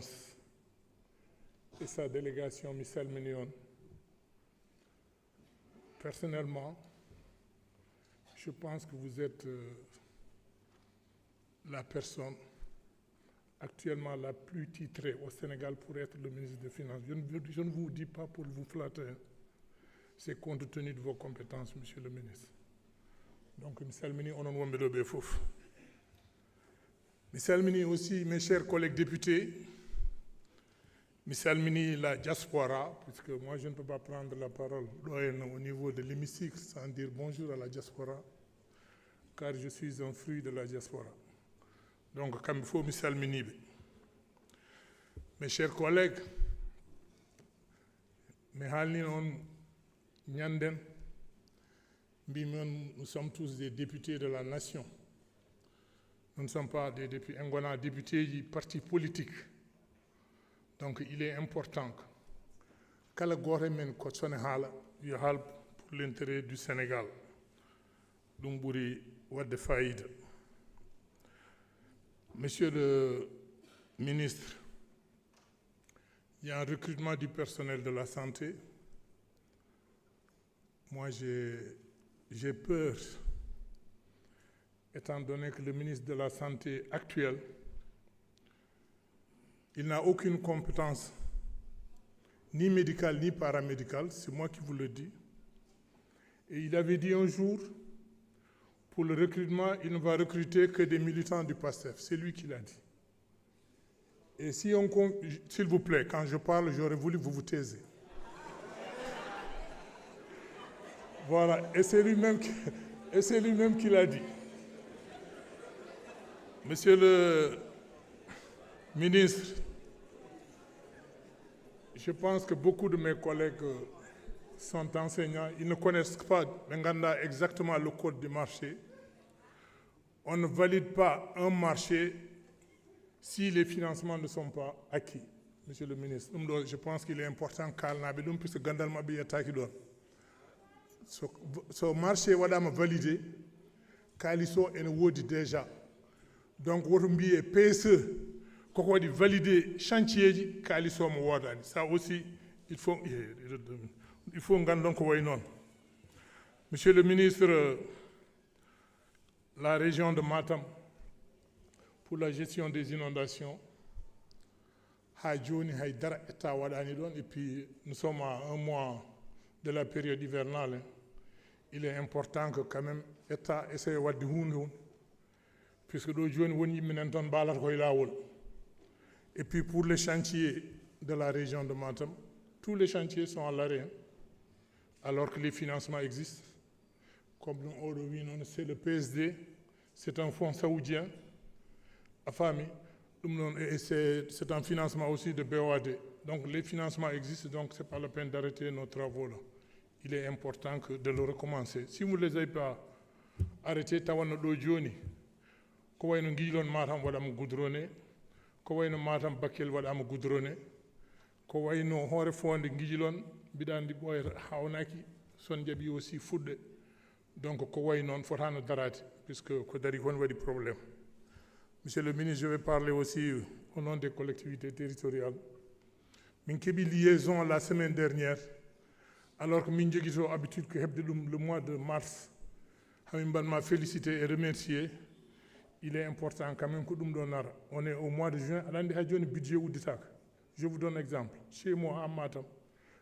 Excellence et sa délégation mi salmini on. Personnellement, je pense que vous êtes la personne actuellement la plus titrée au Sénégal pour être le ministre des Finances. Je ne vous dis pas pour vous flatter, c'est compte tenu de vos compétences, monsieur le ministre. Donc, mi salmini onon wonɓe ɗo ɓe fof. Mi salmini aussi mes chers collègues députés. Mi salmini la diaspora, puisque moi je ne peux pas prendre la parole au niveau de l'hémicycle sans dire bonjour à la diaspora, car je suis un fruit de la diaspora. Donc, comme il faut mi salmini. Mes chers collègues, mi haalni on ñanden nous sommes tous des députés de la nation. Nous ne sommes pas des députés, des députés du parti politique. Donc il est important que kala goto men ko sone haala yo haal pour l'intérêt du Sénégal. Ɗum ɓuri wadde fayida. Monsieur le ministre, il y a un recrutement du personnel de la santé. Moi, j'ai peur, étant donné que le ministre de la Santé actuel, il n'a aucune compétence, ni médicale, ni paramédicale, c'est moi qui vous le dis. Et il avait dit un jour, pour le recrutement, il ne va recruter que des militants du PASTEF. C'est lui qui l'a dit. Et si on compte, s'il vous plaît, quand je parle, j'aurais voulu que vous vous taisiez. Voilà, et c'est lui-même qui l'a dit. Monsieur le ministre, je pense que beaucoup de mes collègues sont enseignants, ils ne connaissent pas exactement le code du marché. On ne valide pas un marché si les financements ne sont pas acquis. Monsieur le ministre, je pense qu'il est important que puisque Gandal Mabi attaque d'or. Ce marché est validé, Kaliso est wodi déjà. Donc, vous avez PSE, quand on dit valider chantier, Kaliso est wodani. Ça aussi, il faut non. Monsieur le ministre, la région de Matam, pour la gestion des inondations, et puis nous sommes à un mois de la période hivernale. Il est important que quand même l'État essaie de voir des choses, puisque nous avons. Et puis pour les chantiers de la région de Matam, tous les chantiers sont à l'arrêt, alors que les financements existent. Comme nous c'est le PSD, c'est un fonds saoudien, à famille, et c'est un financement aussi de BOAD. Donc les financements existent, donc ce n'est pas la peine d'arrêter nos travaux là. Il est important de le recommencer. Si vous ne les avez pas arrêtés, tawana do joni ko wayno ngilon matam wadama goudronné, ko wayno matam bakkel wadama goudronné, ko wayno hoore fonde ngilon bidandi boy hawnaki son jabi aussi fudde. Donc ko way non fotano darati puisque ko dari won wadi problème. Monsieur le ministre, je vais parler aussi au nom des collectivités territoriales. Min kebi liaison la semaine dernière. Alors que nous avons l'habitude que le mois de mars, nous m'a félicité et remercié. Il est important quand même que nous on est au mois de juin. Je vous donne un exemple. Chez moi, à Matam,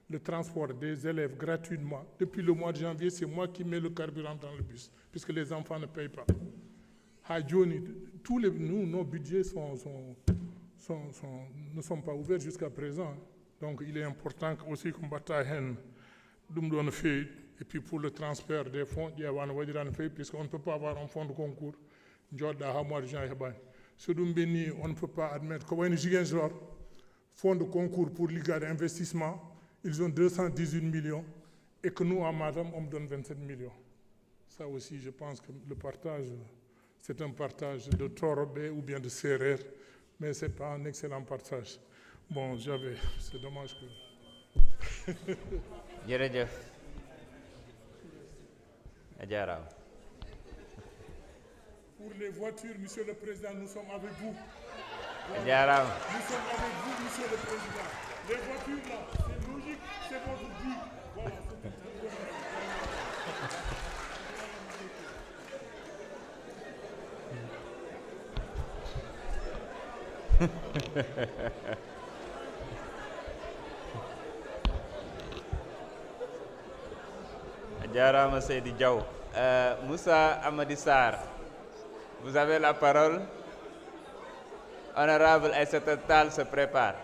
le transport des élèves gratuitement, depuis le mois de janvier, c'est moi qui mets le carburant dans le bus, puisque les enfants ne payent pas. Nos budgets ne sont pas ouverts jusqu'à présent. Donc il est important aussi qu'on bataille. Et puis pour le transfert des fonds, puisqu'on ne peut pas avoir un fonds de concours. On ne peut pas admettre que fonds de concours pour l'IGA d'investissement, ils ont 218 millions et que nous, à Madame, on me donne 27 millions. Ça aussi, je pense que le partage, c'est un partage de Torobé ou bien de Serrer, mais ce n'est pas un excellent partage. Bon, c'est dommage que... Jërëjëf Adjaraw. Pour les voitures, Monsieur le Président, nous sommes avec vous. Adjaraw. Nous sommes avec vous. Jarama Seydi Diaw. Moussa Amadi Sarr, vous avez la parole. Honorable Aïssata Tall se prépare.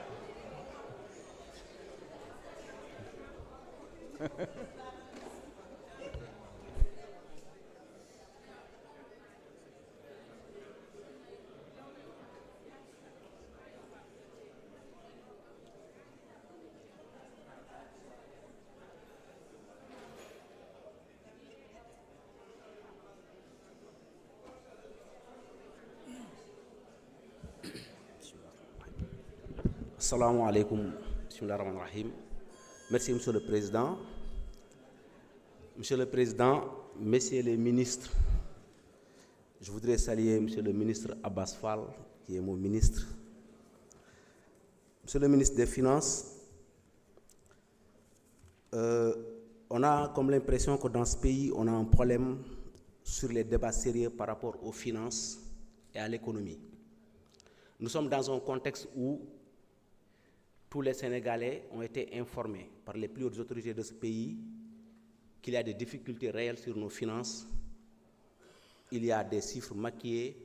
Assalamu alaikum, bismillahirrahmanirrahim. Merci, Monsieur le Président. Monsieur le Président, Messieurs les ministres, je voudrais saluer Monsieur le ministre Abbas Fall, qui est mon ministre. Monsieur le ministre des Finances, on a comme l'impression que dans ce pays, on a un problème sur les débats sérieux par rapport aux finances et à l'économie. Nous sommes dans un contexte où tous les Sénégalais ont été informés par les plus hautes autorités de ce pays qu'il y a des difficultés réelles sur nos finances, il y a des chiffres maquillés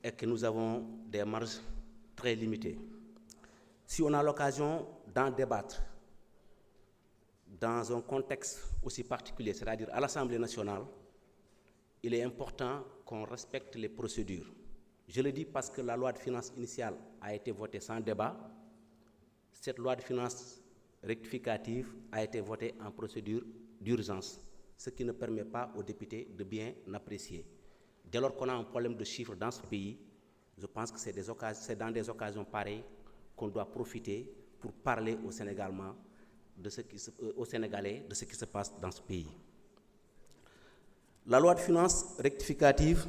et que nous avons des marges très limitées. Si on a l'occasion d'en débattre dans un contexte aussi particulier, c'est-à-dire à l'Assemblée nationale, il est important qu'on respecte les procédures. Je le dis parce que la loi de finances initiale a été votée sans débat. Cette loi de finances rectificative a été votée en procédure d'urgence, ce qui ne permet pas aux députés de bien apprécier. Dès lors qu'on a un problème de chiffres dans ce pays, je pense que c'est dans des occasions pareilles qu'on doit profiter pour parler aux Sénégalais de ce qui se passe dans ce pays. La loi de finances rectificative,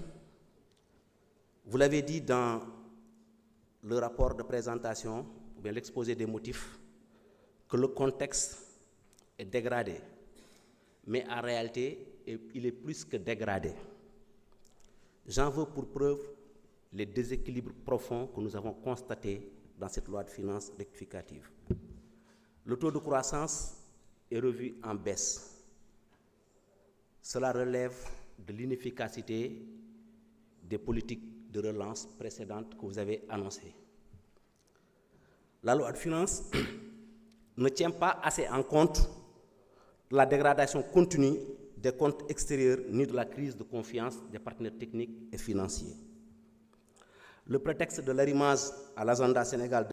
vous l'avez dit dans le rapport de présentation, ou bien l'exposé des motifs, que le contexte est dégradé. Mais en réalité, il est plus que dégradé. J'en veux pour preuve les déséquilibres profonds que nous avons constatés dans cette loi de finances rectificative. Le taux de croissance est revu en baisse. Cela relève de l'inefficacité des politiques de relance précédentes que vous avez annoncées. La loi de finances ne tient pas assez en compte la dégradation continue des comptes extérieurs ni de la crise de confiance des partenaires techniques et financiers. Le prétexte de l'arrimage à l'agenda Sénégal